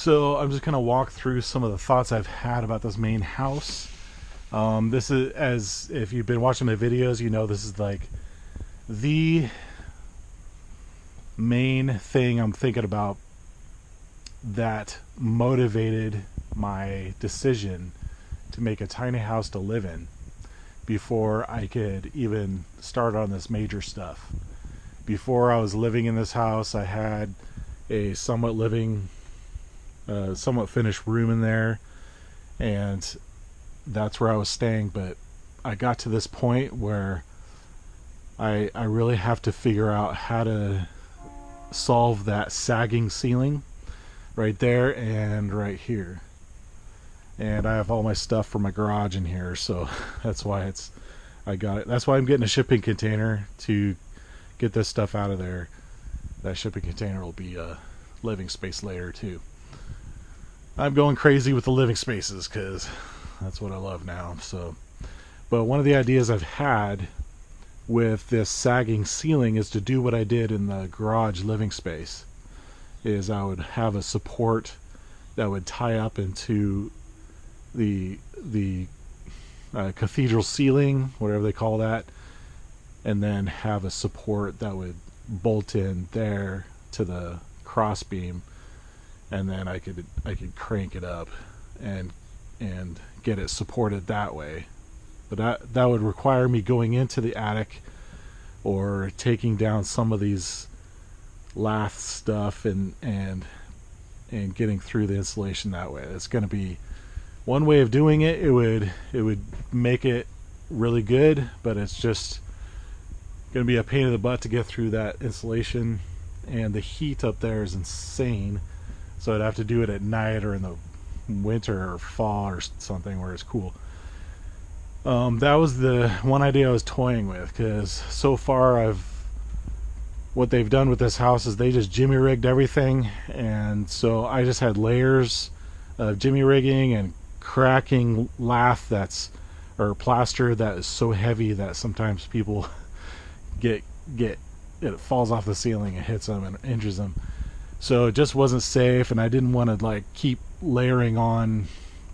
So I'm just going to walk through some of the thoughts I've had about this main house. This is, as if you've been watching my videos, you know this is like the main thing I'm thinking about that motivated my decision to make a tiny house to live in before I could even start on this major stuff. Before I was living in this house, I had a somewhat finished room in there, and that's where I was staying. But I got to this point where I really have to figure out how to solve that sagging ceiling right there and right here. And I have all my stuff for my garage in here, so that's why I got it. That's why I'm getting a shipping container to get this stuff out of there. That shipping container will be a living space later too. I'm going crazy with the living spaces because that's what I love now. So, but one of the ideas I've had with this sagging ceiling is to do what I did in the garage living space. Is I would have a support that would tie up into the cathedral ceiling, whatever they call that, and then have a support that would bolt in there to the cross beam, and then I could crank it up and get it supported that way. But that would require me going into the attic or taking down some of these lath stuff and getting through the insulation that way. It's going to be one way of doing it. It would make it really good, but it's just going to be a pain in the butt to get through that insulation, and the heat up there is insane. So I'd have to do it at night or in the winter or fall or something where it's cool. That was the one idea I was toying with, because so far what they've done with this house is they just jimmy rigged everything, and so I just had layers of jimmy rigging and cracking lath or plaster that is so heavy that sometimes people get it falls off the ceiling and hits them and injures them. So it just wasn't safe, and I didn't want to keep layering on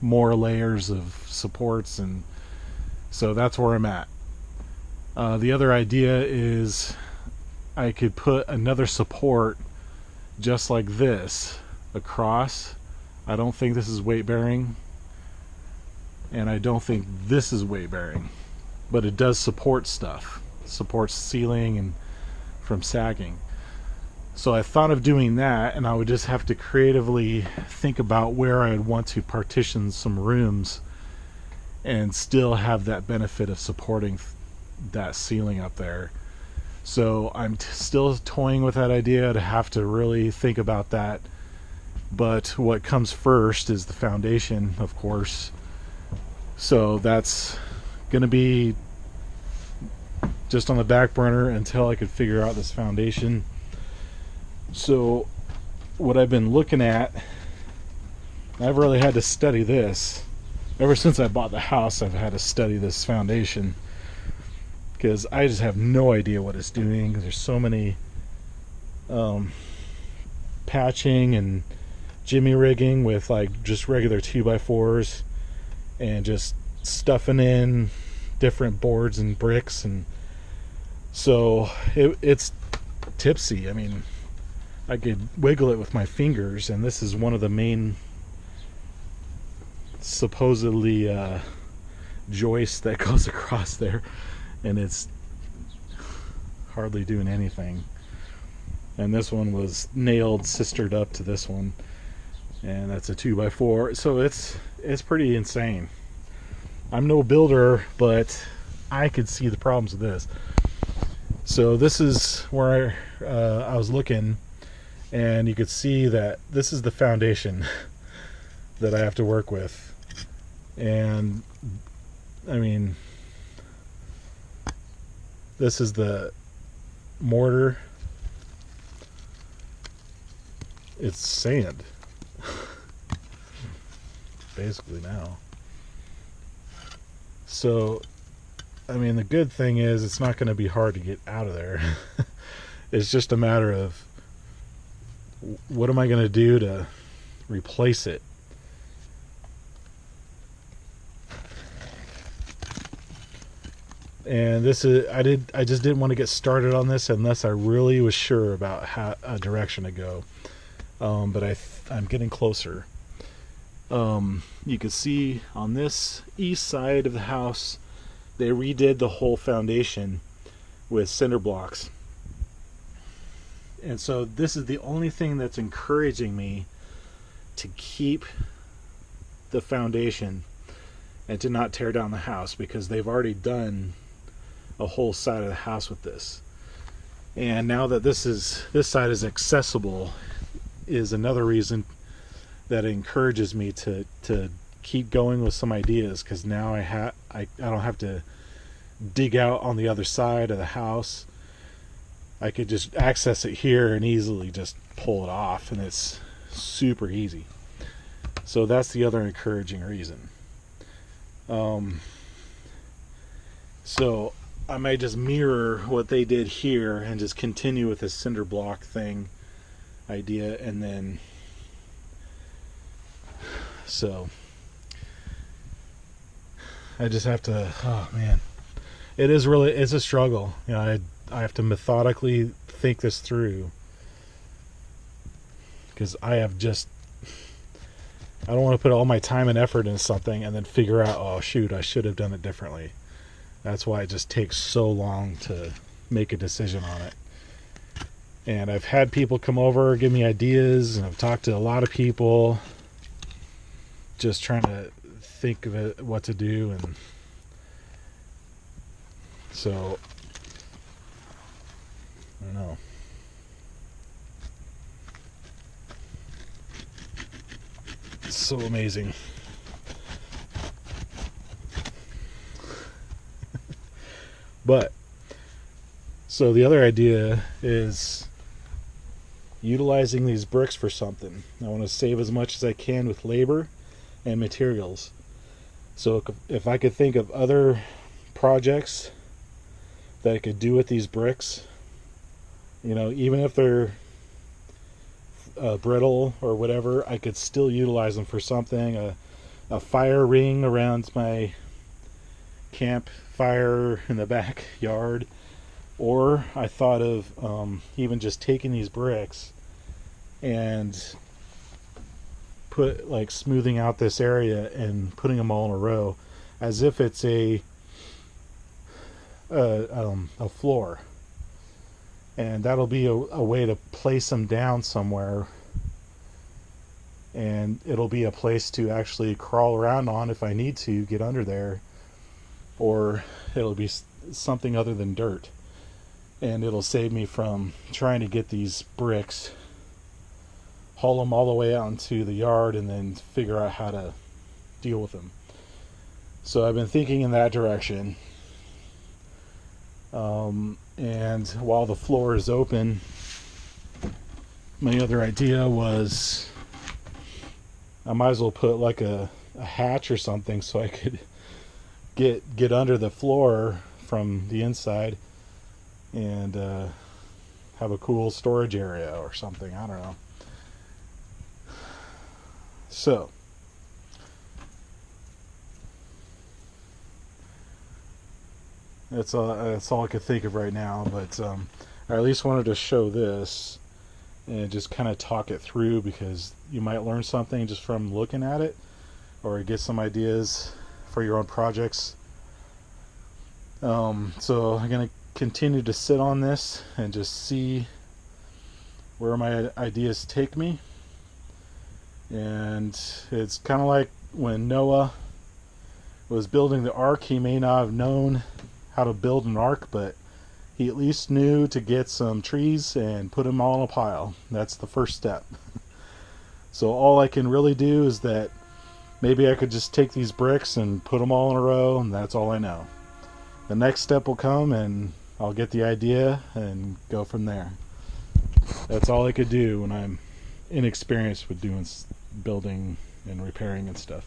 more layers of supports, and so that's where I'm at. The other idea is I could put another support just like this across. I don't think this is weight bearing, and I don't think this is weight bearing, but it does support stuff. Supports ceiling and from sagging. So I thought of doing that, and I would just have to creatively think about where I would want to partition some rooms and still have that benefit of supporting that ceiling up there. So I'm still toying with that idea to have to really think about that. But what comes first is the foundation, of course. So that's going to be just on the back burner until I could figure out this foundation. So what I've been looking at, I've really had to study this. Ever since I bought the house, I've had to study this foundation, because I just have no idea what it's doing. There's so many patching and jimmy rigging with just regular 2x4s and just stuffing in different boards and bricks, and so it's tipsy. I mean, I could wiggle it with my fingers, and this is one of the main supposedly joists that goes across there, and it's hardly doing anything. And this one was nailed, sistered up to this one, and that's a 2x4. So it's pretty insane. I'm no builder, but I could see the problems with this. So this is where I was looking, and you could see that this is the foundation that I have to work with. And I mean, this is the mortar. It's sand basically now. So I mean, the good thing is it's not going to be hard to get out of there. It's just a matter of what am I going to do to replace it. And this is I just didn't want to get started on this unless I really was sure about how a direction to go. But I'm getting closer. You can see on this east side of the house, they redid the whole foundation with cinder blocks. And so this is the only thing that's encouraging me to keep the foundation and to not tear down the house, because they've already done a whole side of the house with this. And now that this side is accessible is another reason that encourages me to keep going with some ideas, because now I don't have to dig out on the other side of the house. I could just access it here and easily just pull it off, and it's super easy. So that's the other encouraging reason. So I might just mirror what they did here and just continue with this cinder block thing idea, and then so I just have to, oh man, it's a struggle. You know, I have to methodically think this through, because I don't want to put all my time and effort into something and then figure out, oh shoot, I should have done it differently. That's why it just takes so long to make a decision on it. And I've had people come over, give me ideas, and I've talked to a lot of people just trying to think of it, what to do. And so I don't know. It's so amazing. But so the other idea is utilizing these bricks for something. I want to save as much as I can with labor and materials. So if I could think of other projects that I could do with these bricks, you know, even if they're brittle or whatever, I could still utilize them for something. A fire ring around my campfire in the backyard. Or I thought of even just taking these bricks and smoothing out this area and putting them all in a row as if it's a floor. And that'll be a way to place them down somewhere, and it'll be a place to actually crawl around on if I need to get under there, or it'll be something other than dirt, and it'll save me from trying to get these bricks, haul them all the way out into the yard, and then figure out how to deal with them. So I've been thinking in that direction. And while the floor is open, my other idea was I might as well put like a hatch or something so I could get under the floor from the inside and have a cool storage area or something. I don't know. So that's all I could think of right now, but I at least wanted to show this and just kind of talk it through, because you might learn something just from looking at it, or get some ideas for your own projects. So I'm going to continue to sit on this and just see where my ideas take me. And it's kind of like when Noah was building the ark. He may not have known how to build an ark, but he at least knew to get some trees and put them all in a pile. That's the first step. So all I can really do is that maybe I could just take these bricks and put them all in a row, and that's all I know. The next step will come and I'll get the idea and go from there. That's all I could do when I'm inexperienced with doing building and repairing and stuff.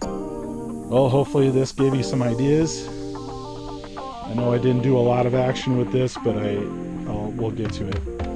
Well, hopefully this gave you some ideas. I know I didn't do a lot of action with this, but we'll get to it.